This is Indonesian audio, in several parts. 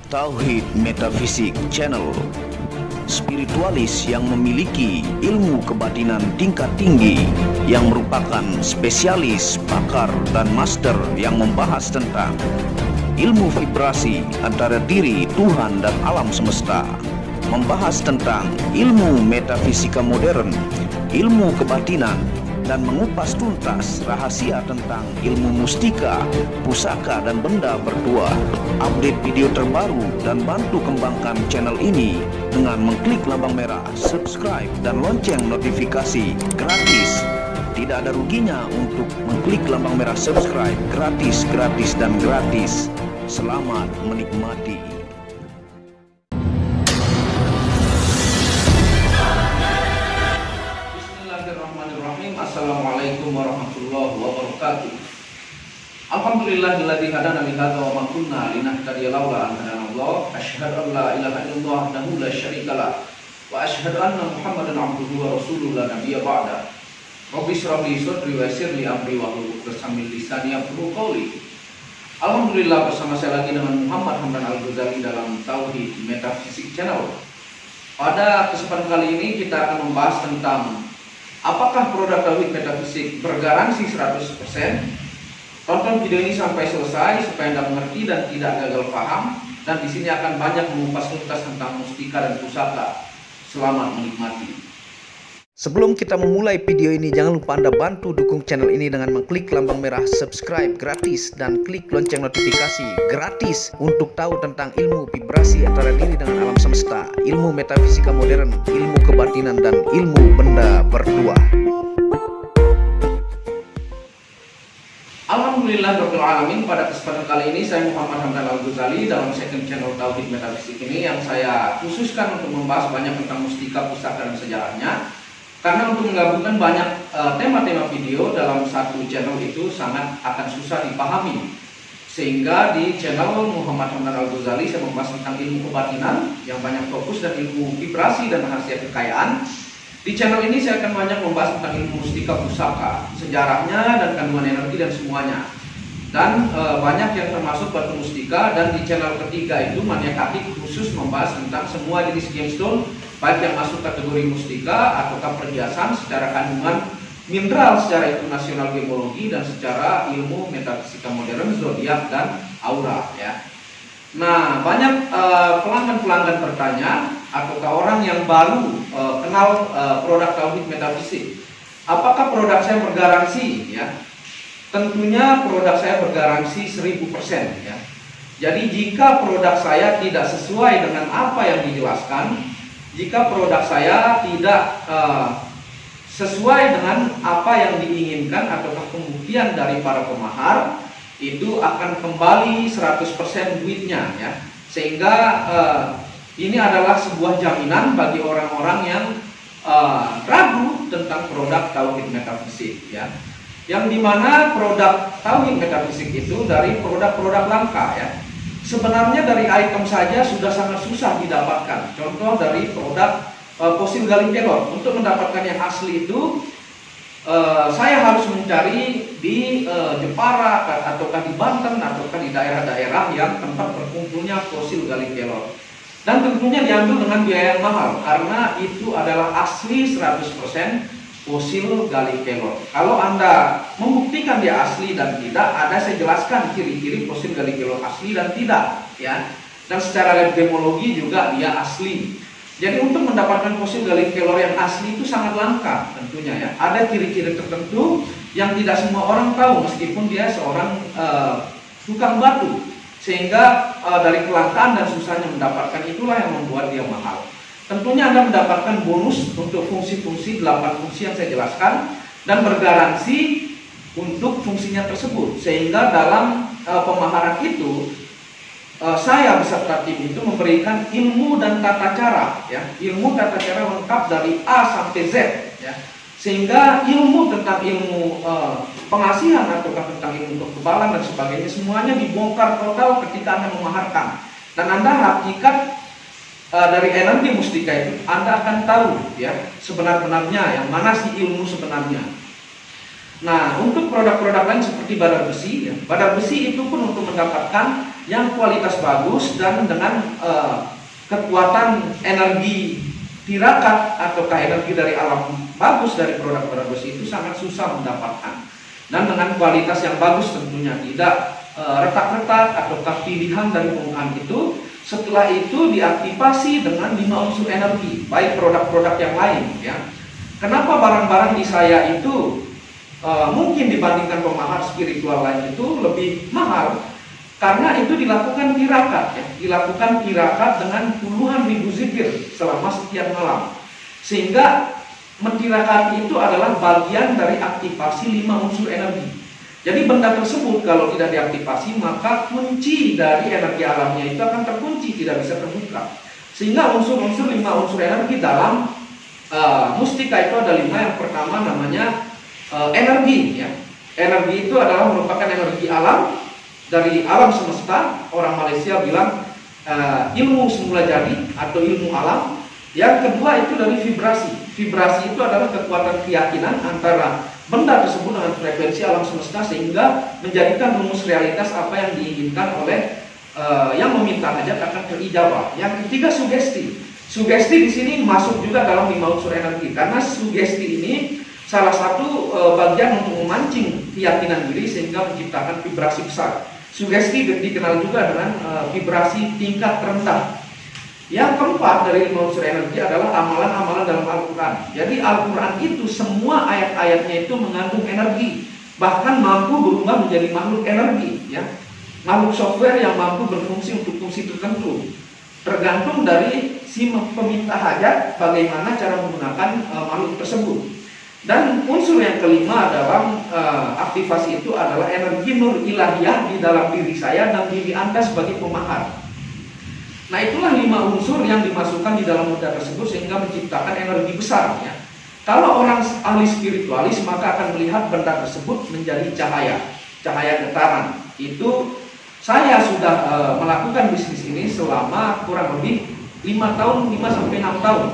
Tauhid Metafisik Channel, spiritualis yang memiliki ilmu kebatinan tingkat tinggi, yang merupakan spesialis, pakar, dan master yang membahas tentang ilmu vibrasi antara diri, Tuhan, dan alam semesta, membahas tentang ilmu metafisika modern, ilmu kebatinan, dan mengupas tuntas rahasia tentang ilmu mustika, pusaka, dan benda berdua. Update video terbaru dan bantu kembangkan channel ini dengan mengklik lambang merah subscribe dan lonceng notifikasi gratis. Tidak ada ruginya untuk mengklik lambang merah subscribe, gratis, gratis, dan gratis. Selamat menikmati. Assalamualaikum warahmatullahi wabarakatuh. Alhamdulillahilladzi hadana li hadza wa ma kunna linahtadiya laula an hadanallah. Asyhadu an la ilaha illallah wahdahu la syarika lah wa asyhadu anna Muhammadan abduhu wa rasuluhu la nabiyya ba'da. Rabbi shrah li sadri wa yassir li amri wahlul 'uqdatam min lisani yafqahu qawli. Alhamdulillah, bersama saya lagi dengan Muhammad Hamdan Al-Ghazali dalam Tauhid Metafisik Channel. Pada kesempatan kali ini kita akan membahas tentang apakah produk Tauhid Metafisik bergaransi 100%? Tonton video ini sampai selesai supaya Anda mengerti dan tidak gagal paham. Dan di sini akan banyak mengupas tuntas tentang mustika dan pusaka. Selamat menikmati. Sebelum kita memulai video ini, jangan lupa Anda bantu dukung channel ini dengan mengklik lambang merah subscribe gratis dan klik lonceng notifikasi gratis untuk tahu tentang ilmu vibrasi antara diri dengan alam semesta, ilmu metafisika modern, ilmu kebatinan, dan ilmu benda berdua. Alhamdulillahirabbil alamin. Pada kesempatan kali ini saya Muhammad Hamdan Al-Ghazali dalam second channel Tauhid Metafisik ini yang saya khususkan untuk membahas banyak tentang mustika, pusaka, dan sejarahnya. Karena untuk menggabungkan banyak tema-tema video dalam satu channel itu sangat akan susah dipahami. Sehingga di channel Muhammad Hamdan Al-Ghazali saya membahas tentang ilmu kebatinan yang banyak fokus dan ilmu vibrasi dan rahasia kekayaan. Di channel ini saya akan banyak membahas tentang ilmu mustika, pusaka, sejarahnya dan kandungan energi dan semuanya. Dan banyak yang termasuk batu mustika. Dan di channel ketiga itu Maniak Akik khusus membahas tentang semua jenis gemstone, baik yang masuk kategori mustika ataukah perhiasan secara kandungan mineral, secara internasional gemologi, dan secara ilmu metafisika modern, zodiak, dan aura ya. Nah, banyak pelanggan-pelanggan bertanya ataukah orang yang baru kenal produk Tauhid Metafisik, apakah produk saya bergaransi ya? Tentunya produk saya bergaransi 1000% ya. Jadi jika produk saya tidak sesuai dengan apa yang dijelaskan, jika produk saya tidak sesuai dengan apa yang diinginkan ataukah pembuktian dari para pemahar, itu akan kembali 100% duitnya ya. Sehingga ini adalah sebuah jaminan bagi orang-orang yang ragu tentang produk Tauhid Metafisik ya. Yang dimana produk Tauhid Metafisik itu dari produk-produk langka ya. Sebenarnya dari item saja sudah sangat susah didapatkan. Contoh dari produk fosil galin kelor. Untuk mendapatkan yang asli itu saya harus mencari di Jepara ataukah di Banten ataukah di daerah-daerah yang tempat berkumpulnya fosil galin kelor. Dan tentunya diambil dengan biaya yang mahal karena itu adalah asli 100% fosil galin kelor. Kalau Anda membuktikan dia asli dan tidak, ada saya jelaskan ciri-ciri fosil galin kelor asli dan tidak ya. Dan secara lab gemologi juga dia asli. Jadi untuk mendapatkan fosil galin kelor yang asli itu sangat langka tentunya ya. Ada ciri-ciri tertentu yang tidak semua orang tahu meskipun dia seorang tukang batu. Sehingga dari kelangkaan dan susahnya mendapatkan itulah yang membuat dia mahal. Tentunya Anda mendapatkan bonus untuk fungsi-fungsi 8 fungsi yang saya jelaskan dan bergaransi untuk fungsinya tersebut. Sehingga dalam pemaharan itu saya beserta tim itu memberikan ilmu dan tata cara ya. Ilmu tata cara lengkap dari A sampai Z ya. Sehingga ilmu tentang ilmu pengasihan atau tentang ilmu kekebalan dan sebagainya semuanya dibongkar total ketika Anda memaharkan. Dan Anda hakikat dari energi mustika itu Anda akan tahu ya sebenar-benarnya yang mana sih ilmu sebenarnya. Nah, untuk produk-produk lain seperti badar besi ya, badar besi itu pun untuk mendapatkan yang kualitas bagus dan dengan kekuatan energi tirakat ataukah energi dari alam bagus dari produk-produk besi itu sangat susah mendapatkan, dan dengan kualitas yang bagus tentunya, tidak retak-retak ataukah pilihan dari penggunaan itu setelah itu diaktifasi dengan 5 unsur energi, baik produk-produk yang lain ya. Kenapa barang-barang di saya itu mungkin dibandingkan pemahar spiritual lain itu lebih mahal? Karena itu dilakukan tirakat ya, dilakukan tirakat dengan puluhan ribu zikir selama sekian malam. Sehingga mentirakat itu adalah bagian dari aktivasi 5 unsur energi. Jadi benda tersebut kalau tidak diaktifasi maka kunci dari energi alamnya itu akan terkunci, tidak bisa terbuka. Sehingga unsur-unsur 5 unsur energi dalam mustika itu ada 5. Yang pertama namanya energi ya. Energi itu adalah merupakan energi alam dari alam semesta. Orang Malaysia bilang ilmu semula jadi atau ilmu alam. Yang kedua itu dari vibrasi. Vibrasi itu adalah kekuatan keyakinan antara benda tersebut dengan frekuensi alam semesta sehingga menjadikan rumus realitas apa yang diinginkan oleh yang meminta hajat akan terijabah. Yang ketiga sugesti. Sugesti di sini masuk juga dalam 5 unsur energi karena sugesti ini salah satu bagian untuk memancing keyakinan diri sehingga menciptakan vibrasi besar. Sugesti dikenal juga dengan vibrasi tingkat rendah. Yang keempat dari 5 unsur energi adalah amalan-amalan dalam Al-Quran. Jadi Al-Quran itu semua ayat-ayatnya itu mengandung energi, bahkan mampu berubah menjadi makhluk energi ya. Makhluk software yang mampu berfungsi untuk fungsi tertentu. Tergantung dari si peminta hajat bagaimana cara menggunakan makhluk tersebut. Dan unsur yang kelima dalam aktivasi itu adalah energi nur ilahiyah di dalam diri saya dan diri Anda sebagai pemahar. Nah itulah 5 unsur yang dimasukkan di dalam benda tersebut sehingga menciptakan energi besar ya. Kalau orang ahli spiritualis maka akan melihat benda tersebut menjadi cahaya, cahaya getaran. Itu saya sudah melakukan bisnis ini selama kurang lebih 5 tahun, 5-6 tahun.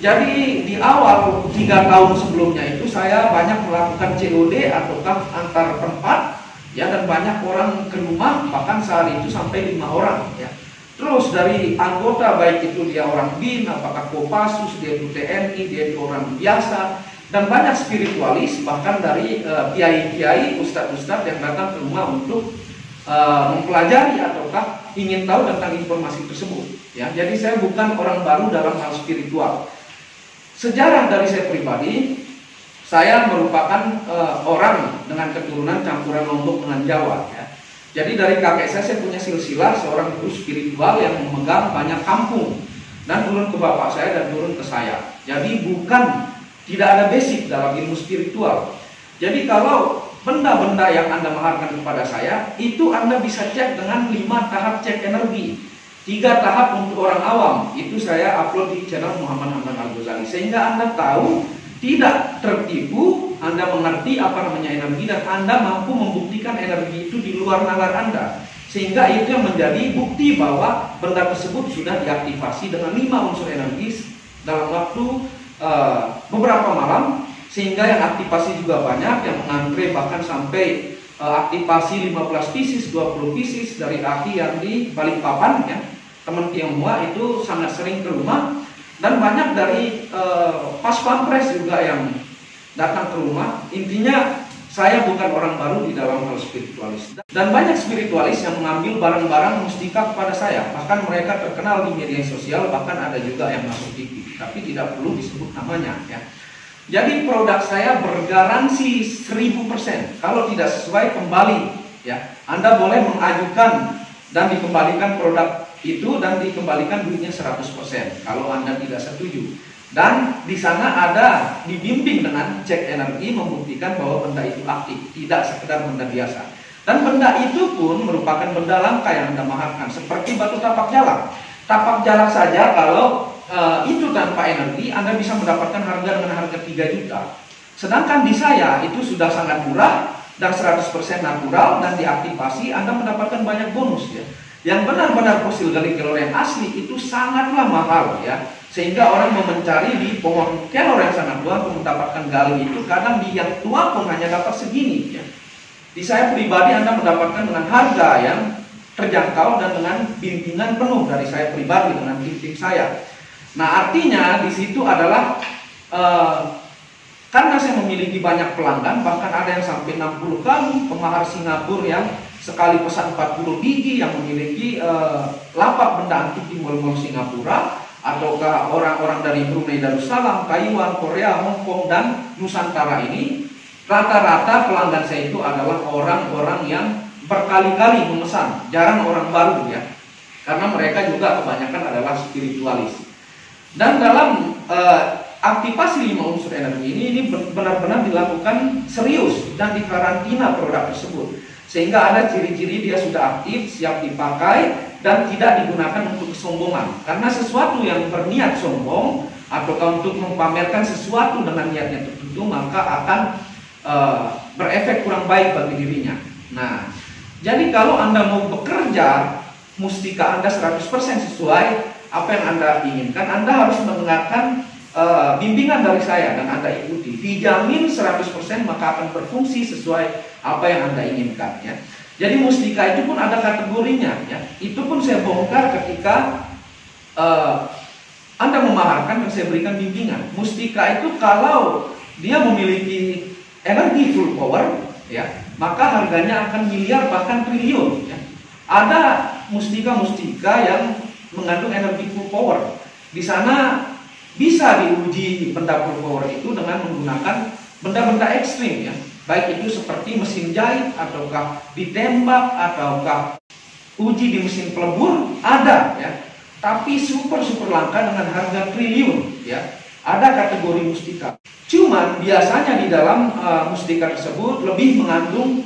Jadi di awal 3 tahun sebelumnya itu saya banyak melakukan COD ataukah antar tempat ya, dan banyak orang ke rumah, bahkan sehari itu sampai 5 orang ya. Terus dari anggota baik itu dia orang BIN, apakah Kopassus, dia itu TNI, dia itu orang biasa, dan banyak spiritualis, bahkan dari kiai-kiai, ustadz-ustadz yang datang ke rumah untuk mempelajari ataukah ingin tahu tentang informasi tersebut. Ya, jadi saya bukan orang baru dalam hal spiritual. Sejarah dari saya pribadi, saya merupakan orang dengan keturunan campuran Lombok dengan Jawa. Ya. Jadi dari kakek saya punya silsilah seorang guru spiritual yang memegang banyak kampung dan turun ke bapak saya dan turun ke saya. Jadi bukan tidak ada basic dalam ilmu spiritual. Jadi kalau benda-benda yang Anda maharkan kepada saya itu Anda bisa cek dengan 5 tahap cek energi. 3 tahap untuk orang awam itu saya upload di channel Muhammad Hamdan Al-Ghazali sehingga Anda tahu tidak tertipu, Anda mengerti apa namanya energi dan Anda mampu membuktikan energi itu di luar nalar Anda. Sehingga itu yang menjadi bukti bahwa benda tersebut sudah diaktifasi dengan 5 unsur energi dalam waktu beberapa malam. Sehingga yang aktivasi juga banyak, yang mengantre bahkan sampai aktivasi 15 pieces, 20 pieces dari Aki yang di Balikpapan ya. Teman Tionghoa itu sangat sering ke rumah. Dan banyak dari pas pampres juga yang datang ke rumah. Intinya saya bukan orang baru di dalam hal spiritualis. Dan banyak spiritualis yang mengambil barang-barang mustika kepada saya. Bahkan mereka terkenal di media sosial, bahkan ada juga yang masuk TV. Tapi tidak perlu disebut namanya ya. Jadi produk saya bergaransi 1000%. Kalau tidak sesuai kembali ya. Anda boleh mengajukan dan dikembalikan produk itu dan dikembalikan duitnya 100% kalau Anda tidak setuju. Dan di sana ada dibimbing dengan cek energi membuktikan bahwa benda itu aktif, tidak sekedar benda biasa. Dan benda itu pun merupakan benda langka yang Anda maharkan seperti batu tapak jalak. Tapak jalak saja kalau itu tanpa energi Anda bisa mendapatkan harga dengan harga 3 juta. Sedangkan di saya itu sudah sangat murah dan 100% natural dan diaktifasi Anda mendapatkan banyak bonus ya. Yang benar-benar fosil gali kelor yang asli itu sangatlah mahal ya. Sehingga orang mau mencari di pohon kelor yang sangat tua untuk mendapatkan gali itu kadang di yang tua pun hanya dapat segini ya. Di saya pribadi Anda mendapatkan dengan harga yang terjangkau dan dengan bimbingan penuh dari saya pribadi dengan tim saya. Nah, artinya di situ adalah karena saya memiliki banyak pelanggan, bahkan ada yang sampai 60 kali, pemahar Singapura yang sekali pesan 40 biji, yang memiliki lapak benda antik di mall-mall Singapura, ataukah orang-orang dari Brunei Darussalam, Taiwan, Korea, Hong Kong, dan Nusantara ini, rata-rata pelanggan saya itu adalah orang-orang yang berkali-kali memesan, jarang orang baru ya, karena mereka juga kebanyakan adalah spiritualis. Dan dalam aktivasi 5 unsur energi ini benar-benar dilakukan serius dan dikarantina produk tersebut, sehingga ada ciri-ciri dia sudah aktif, siap dipakai, dan tidak digunakan untuk kesombongan. Karena sesuatu yang berniat sombong atau untuk memamerkan sesuatu dengan niatnya tertentu, maka akan berefek kurang baik bagi dirinya. Nah, jadi kalau Anda mau bekerja, mustika Anda 100% sesuai apa yang Anda inginkan, Anda harus mendengarkan bimbingan dari saya dan Anda ikuti. Dijamin 100% maka akan berfungsi sesuai apa yang Anda inginkan ya. Jadi mustika itu pun ada kategorinya ya. Itu pun saya bongkar ketika Anda memaharkan dan saya berikan bimbingan. Mustika itu kalau dia memiliki energi full power ya, maka harganya akan miliar bahkan triliun ya. Ada mustika-mustika yang mengandung energi full power. Di sana bisa diuji benda full power itu dengan menggunakan benda-benda ekstrim ya. Baik itu seperti mesin jahit, ataukah ditembak, ataukah uji di mesin pelebur, ada ya. Tapi super langka dengan harga triliun ya. Ada kategori mustika. Cuman biasanya di dalam mustika tersebut lebih mengandung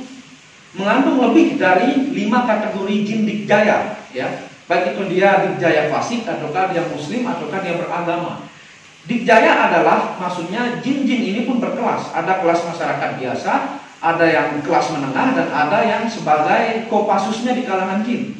lebih dari 5 kategori jin dikjaya ya. Baik itu dia dikjaya fasik, ataukah dia muslim, ataukah dia beragama. Dikjaya adalah maksudnya jin-jin ini pun berkelas. Ada kelas masyarakat biasa, ada yang kelas menengah, dan ada yang sebagai kopasusnya di kalangan jin.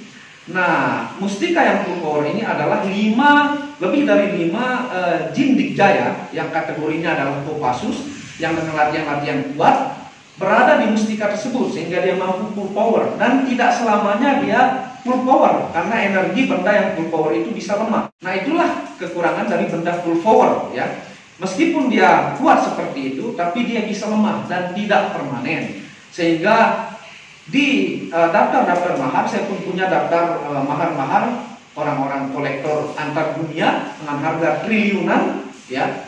Nah, mustika yang full power ini adalah lebih dari 5 jin dikjaya yang kategorinya adalah kopasus, yang dengan latihan-latihan kuat berada di mustika tersebut sehingga dia mampu full power. Dan tidak selamanya dia full power, karena energi benda yang full power itu bisa lemah. Nah, itulah kekurangan dari benda full power ya. Meskipun dia kuat seperti itu, tapi dia bisa lemah dan tidak permanen. Sehingga di daftar-daftar mahar, saya pun punya daftar mahar-mahar orang-orang kolektor antar dunia dengan harga triliunan ya.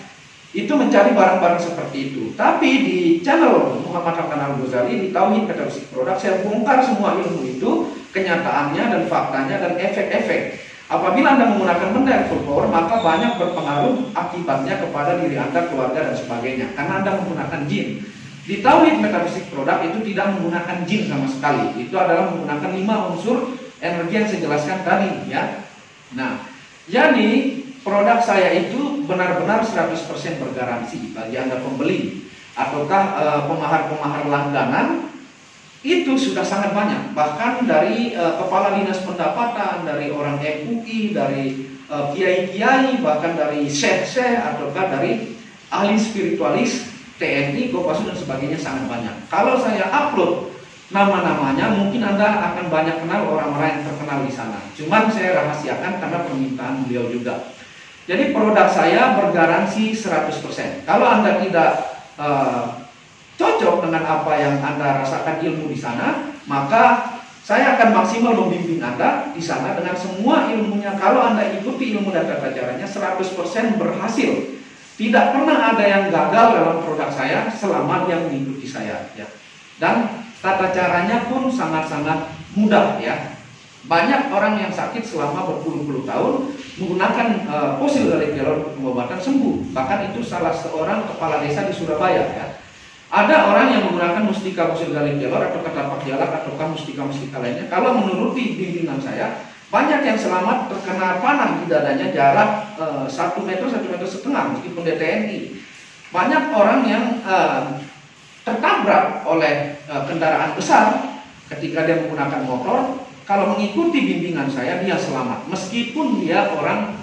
Itu mencari barang-barang seperti itu. Tapi di channel Muhammad Hamdan Al-Ghazali di Tauhid Metafisik Produk, saya bongkar semua ilmu itu, kenyataannya dan faktanya dan efek-efek. Apabila Anda menggunakan benda yang full power, maka banyak berpengaruh akibatnya kepada diri Anda, keluarga, dan sebagainya. Karena Anda menggunakan jin. Di Tauhid Metafisik Produk itu tidak menggunakan jin sama sekali. Itu adalah menggunakan 5 unsur energi yang saya jelaskan tadi ya. Nah, jadi produk saya itu benar-benar 100% bergaransi bagi Anda pembeli ataukah pemahar-pemahar langganan. Itu sudah sangat banyak, bahkan dari kepala dinas pendapatan, dari orang MUI, dari kiai-kiai, bahkan dari syekh-syekh, ataukah dari ahli spiritualis, TNI, Kopassus, dan sebagainya sangat banyak. Kalau saya upload nama-namanya, mungkin Anda akan banyak kenal orang-orang yang terkenal di sana. Cuman saya rahasiakan karena permintaan beliau juga. Jadi produk saya bergaransi 100%. Kalau Anda tidak cocok dengan apa yang Anda rasakan ilmu di sana, maka saya akan maksimal membimbing Anda di sana dengan semua ilmunya. Kalau Anda ikuti ilmu dan tata caranya, 100% berhasil. Tidak pernah ada yang gagal dalam produk saya selama dia mengikuti saya ya. Dan tata caranya pun sangat-sangat mudah ya. Banyak orang yang sakit selama berpuluh-puluh tahun menggunakan fosil gallik kelor untuk pengobatan sembuh. Bahkan itu salah seorang kepala desa di Surabaya ya. Ada orang yang menggunakan mustika fosil gallik kelor atau katapak jalak ataukah mustika-mustika lainnya. Kalau menuruti bimbingan saya, banyak yang selamat terkena panah di dadanya jarak 1 meter, 1,5 meter meskipun dia TNI. Banyak orang yang tertabrak oleh kendaraan besar ketika dia menggunakan motor. Kalau mengikuti bimbingan saya, dia selamat meskipun dia orang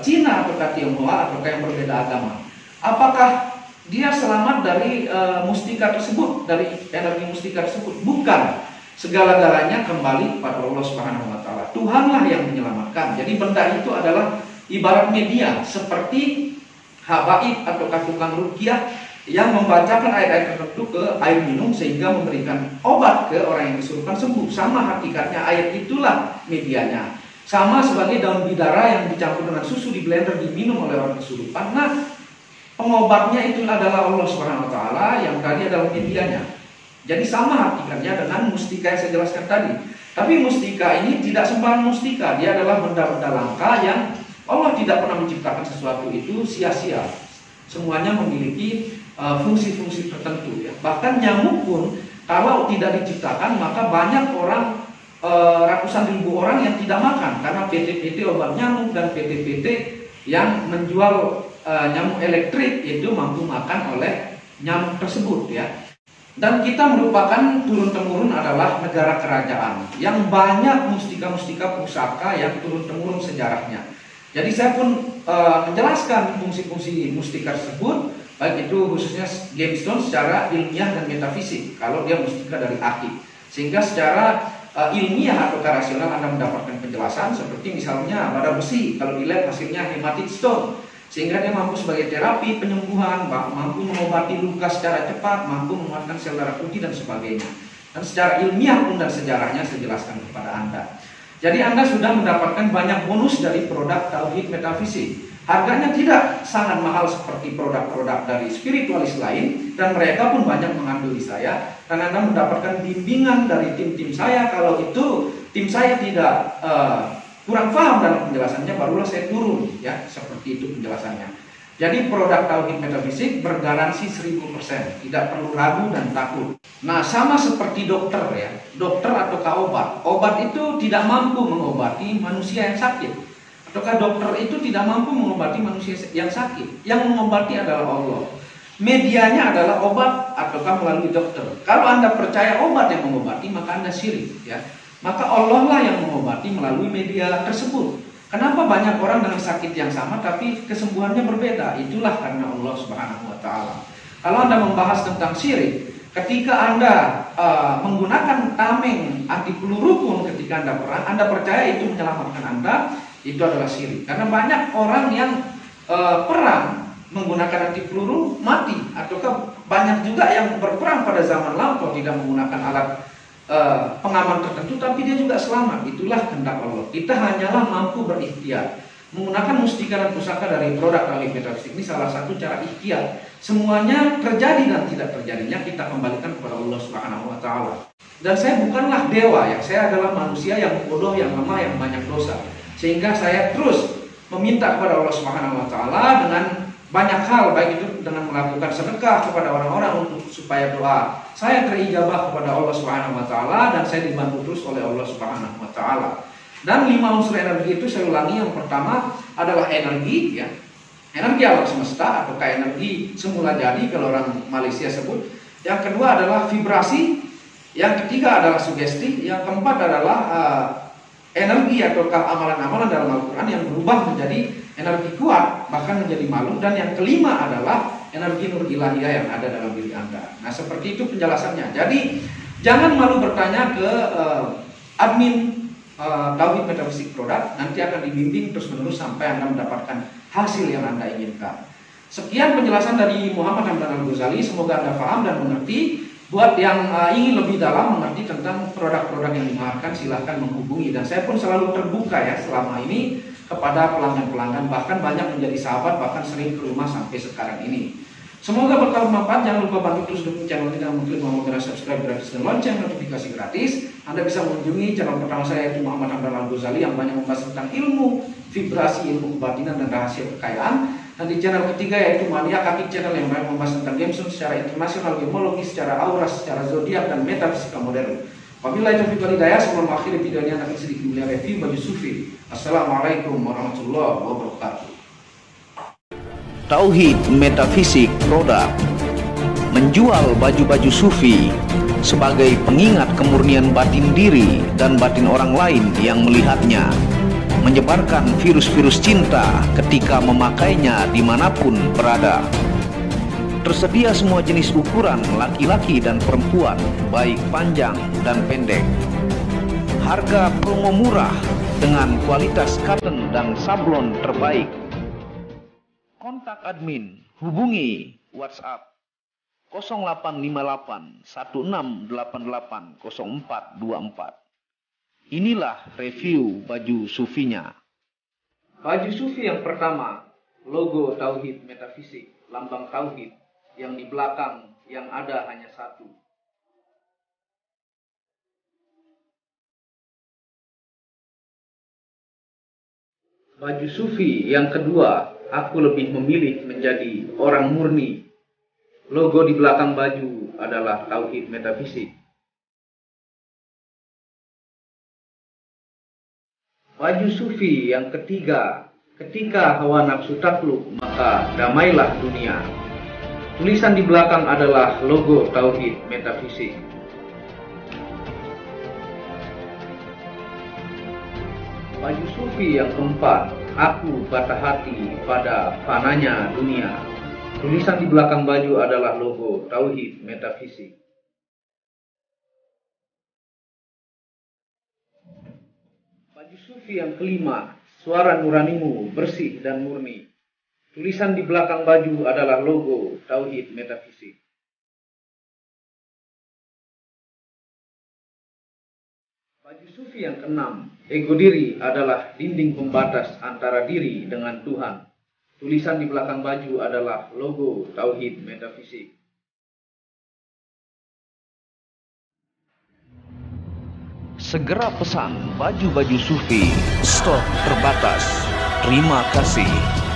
Cina atau Tionghoa atau yang berbeda agama. Apakah dia selamat dari mustika tersebut, dari energi mustika tersebut? Bukan. segala-galanya kembali kepada Allah Subhanahu wa taala. Tuhanlah yang menyelamatkan. Jadi benda itu adalah ibarat media seperti habaib atau tukang ruqyah yang membacakan ayat-ayat tertentu ke air minum sehingga memberikan obat ke orang yang kesurupan sembuh. Sama hakikatnya air itulah medianya. Sama sebagai daun bidara yang dicampur dengan susu di blender diminum oleh orang kesurupan. Nah, pengobatnya itu adalah Allah Subhanahu wa taala, yang tadi adalah medianya. Jadi sama hakikatnya dengan mustika yang saya jelaskan tadi. Tapi mustika ini tidak sembarang mustika. Dia adalah benda-benda langka yang Allah tidak pernah menciptakan sesuatu itu sia-sia. Semuanya memiliki fungsi-fungsi tertentu. Ya. Bahkan nyamuk pun kalau tidak diciptakan maka banyak orang, ratusan ribu orang yang tidak makan. Karena PT-PT obat nyamuk dan PT-PT yang menjual nyamuk elektrik itu mampu makan oleh nyamuk tersebut. Ya. Dan kita merupakan turun-temurun adalah negara kerajaan yang banyak mustika-mustika pusaka yang turun-temurun sejarahnya. Jadi saya pun menjelaskan fungsi-fungsi mustika tersebut, baik itu khususnya gemstone secara ilmiah dan metafisik, kalau dia mustika dari akik. Sehingga secara ilmiah atau rasional Anda mendapatkan penjelasan, seperti misalnya pada besi, kalau dilihat hasilnya hematite stone. Sehingga dia mampu sebagai terapi penyembuhan, mampu mengobati luka secara cepat, mampu menguatkan sel darah putih dan sebagainya. Dan secara ilmiah pun dan sejarahnya saya jelaskan kepada Anda. Jadi Anda sudah mendapatkan banyak bonus dari produk tauhid metafisik. Harganya tidak sangat mahal seperti produk-produk dari spiritualis lain, dan mereka pun banyak mengambil di saya. Dan Anda mendapatkan bimbingan dari tim-tim saya. Kalau itu tim saya tidak kurang paham dalam penjelasannya, barulah saya turun, ya, seperti itu penjelasannya. Jadi produk tauhid metafisik bergaransi 1000%, tidak perlu ragu dan takut. Nah, sama seperti dokter, ya, dokter atau obat. Obat itu tidak mampu mengobati manusia yang sakit, ataukah dokter itu tidak mampu mengobati manusia yang sakit. Yang mengobati adalah Allah. Medianya adalah obat ataukah melalui dokter. Kalau Anda percaya obat yang mengobati, maka Anda syirik, ya. Maka Allah lah yang mengobati melalui media tersebut. Kenapa banyak orang dengan sakit yang sama tapi kesembuhannya berbeda? Itulah karena Allah Subhanahu wa taala. Kalau Anda membahas tentang syirik, ketika Anda menggunakan tameng anti peluru pun ketika Anda perang, Anda percaya itu menyelamatkan Anda, itu adalah syirik. Karena banyak orang yang perang menggunakan anti peluru mati, ataukah banyak juga yang berperang pada zaman lampau tidak menggunakan alat pengaman tertentu tapi dia juga selamat. Itulah kehendak Allah. Kita hanyalah mampu berikhtiar. Menggunakan mustika dan pusaka dari produk tauhid metafisik ini salah satu cara ikhtiar. Semuanya terjadi dan tidak terjadinya kita kembalikan kepada Allah Subhanahu wa taala. Dan saya bukanlah dewa, ya. Saya adalah manusia yang bodoh, yang lemah, yang banyak dosa. Sehingga saya terus meminta kepada Allah Subhanahu wa taala dengan banyak hal, baik itu dengan melakukan sedekah kepada orang-orang untuk supaya doa saya terijabah kepada Allah Subhanahu wa taala, dan saya dibantu terus oleh Allah Subhanahu wa taala. Dan 5 unsur energi itu saya ulangi, yang pertama adalah energi, ya. Energi alam semesta atau energi semula jadi kalau orang Malaysia sebut. Yang kedua adalah vibrasi, yang ketiga adalah sugesti, yang keempat adalah energi atau amalan-amalan dalam Al-Quran yang berubah menjadi energi kuat, bahkan menjadi malu. Dan yang kelima adalah energi nur ilahiyah yang ada dalam diri Anda. Nah, seperti itu penjelasannya. Jadi jangan malu bertanya ke admin tauhid metafisik produk, nanti akan dibimbing terus menerus sampai Anda mendapatkan hasil yang Anda inginkan. Sekian penjelasan dari Muhammad Hamdan Al-Ghazali, semoga Anda paham dan mengerti. Buat yang ingin lebih dalam mengerti tentang produk-produk yang dimaharkan, silahkan menghubungi. Dan saya pun selalu terbuka, ya, selama ini kepada pelanggan-pelanggan, bahkan banyak menjadi sahabat, bahkan sering ke rumah sampai sekarang ini. Semoga bermanfaat. Jangan lupa bantu terus dukung channel ini dengan mengklik tombol merah subscribe gratis dan lonceng notifikasi gratis. Anda bisa mengunjungi channel pertama saya, yaitu Muhammad Hamdan Al-Ghazali, yang banyak membahas tentang ilmu vibrasi, ilmu kebatinan dan rahasia kekayaan. Dan di channel ketiga, yaitu Mania Kaki Channel, yang banyak membahas tentang gemstone secara internasional, gemologi, secara aura, secara zodiak dan metafisika modern. Wabillahi taufiq wal hidayah. Sebelum mengakhiri video ini, akan sedikit melihat review baju sufi. Assalamualaikum warahmatullahi wabarakatuh. Tauhid Metafisik Produk menjual baju-baju sufi sebagai pengingat kemurnian batin diri dan batin orang lain yang melihatnya, menyebarkan virus-virus cinta ketika memakainya dimanapun berada. Tersedia semua jenis ukuran laki-laki dan perempuan, baik panjang dan pendek. Harga promo murah dengan kualitas cotton dan sablon terbaik. Kontak admin, hubungi WhatsApp 0858 1688 0424. Inilah review baju sufinya. Baju sufi yang pertama, logo Tauhid Metafisik, lambang Tauhid, yang di belakang yang ada hanya satu. Baju sufi yang kedua, aku lebih memilih menjadi orang murni. Logo di belakang baju adalah Tauhid Metafisik. Baju sufi yang ketiga, ketika hawa nafsu takluk, maka damailah dunia. Tulisan di belakang adalah logo Tauhid Metafisik. Baju sufi yang keempat, aku patah hati pada fananya dunia. Tulisan di belakang baju adalah logo Tauhid Metafisik. Baju sufi yang kelima, suara nuranimu bersih dan murni. Tulisan di belakang baju adalah logo Tauhid Metafisik. Baju sufi yang keenam, ego diri adalah dinding pembatas antara diri dengan Tuhan. Tulisan di belakang baju adalah logo Tauhid Metafisik. Segera pesan baju-baju sufi, stok terbatas. Terima kasih.